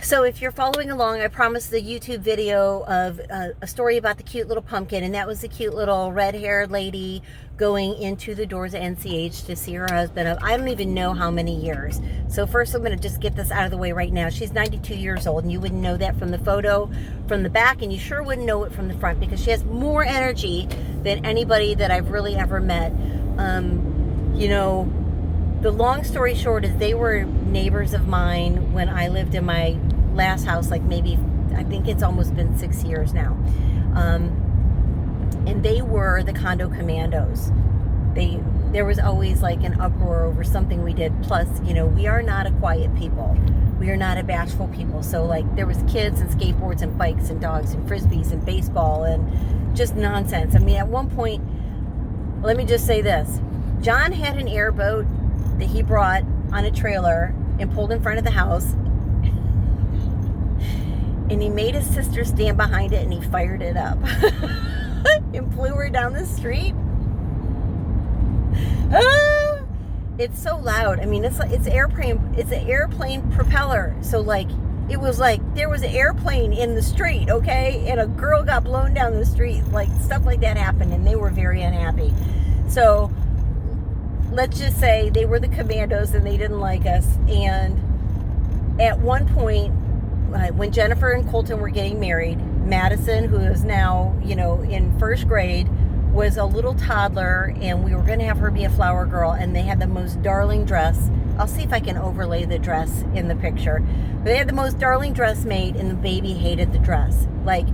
So if you're following along, I promised the YouTube video of a story about the cute little pumpkin, and that was the cute little red-haired lady going into the doors of NCH to see her husband of I don't even know how many years. So first I'm going to just get this out of the way right now. She's 92 years old, and you wouldn't know that from the photo from the back, and you sure wouldn't know it from the front because she has more energy than anybody that I've really ever met. You know, the long story short is they were neighbors of mine when I lived in my last house, like maybe, I think it's almost been 6 years now. And they were the condo commandos. There was always like an uproar over something we did. Plus, you know, we are not a quiet people. We are not a bashful people. So like there was kids and skateboards and bikes and dogs and frisbees and baseball and just nonsense. I mean, at one point, let me just say this. John had an airboat that he brought on a trailer and pulled in front of the house, and he made his sister stand behind it and he fired it up and flew her down the street. Ah, it's so loud. I mean, it's an airplane propeller. So like it was like there was an airplane in the street, okay, and a girl got blown down the street. Like stuff like that happened, and they were very unhappy. So let's just say they were the commandos and they didn't like us. And at one point, when Jennifer and Colton were getting married, Madison, who is now, you know, in first grade, was a little toddler, and we were going to have her be a flower girl, and they had the most darling dress. I'll see if I can overlay the dress in the picture. But they had the most darling dress made, and the baby hated the dress. Like,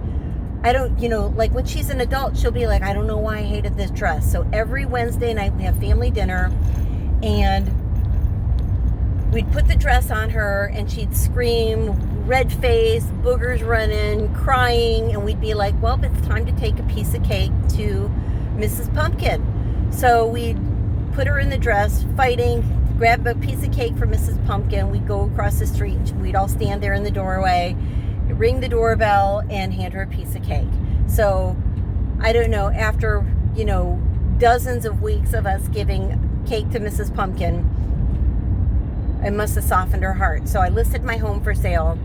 I don't, you know, like when she's an adult, she'll be like, I don't know why I hated this dress. So every Wednesday night we have family dinner, and we'd put the dress on her and she'd scream, red face, boogers running, crying, and we'd be like, well, it's time to take a piece of cake to Mrs. Pumpkin. So we'd put her in the dress, fighting, grab a piece of cake for Mrs. Pumpkin. We'd go across the street, we'd all stand there in the doorway, ring the doorbell, and hand her a piece of cake. So I don't know, after, you know, dozens of weeks of us giving cake to Mrs. Pumpkin, it must have softened her heart. So I listed my home for sale,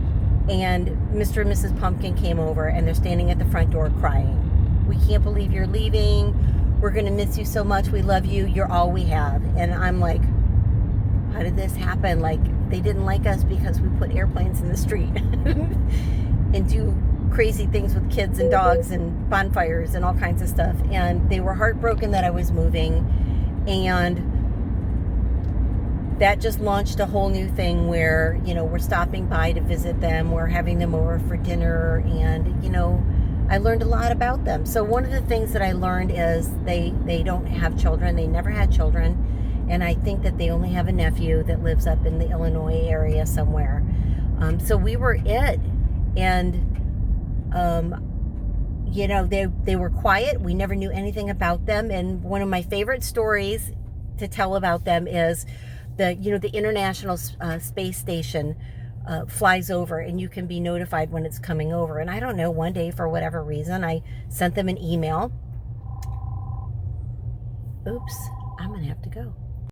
and Mr. and Mrs. Pumpkin came over, and they're standing at the front door crying. We can't believe you're leaving. We're going to miss you so much. We love you. You're all we have. And I'm like, how did this happen? Like, they didn't like us because we put airplanes in the street and do crazy things with kids and dogs and bonfires and all kinds of stuff. And they were heartbroken that I was moving. And that just launched a whole new thing where, you know, we're stopping by to visit them. We're having them over for dinner. And, you know, I learned a lot about them. So one of the things that I learned is they don't have children. They never had children. And I think that they only have a nephew that lives up in the Illinois area somewhere. So we were it. And, you know, they were quiet. We never knew anything about them. And one of my favorite stories to tell about them is the International Space Station flies over, and you can be notified when it's coming over. And I don't know, one day for whatever reason, I sent them an email. Oops, I'm going to have to go.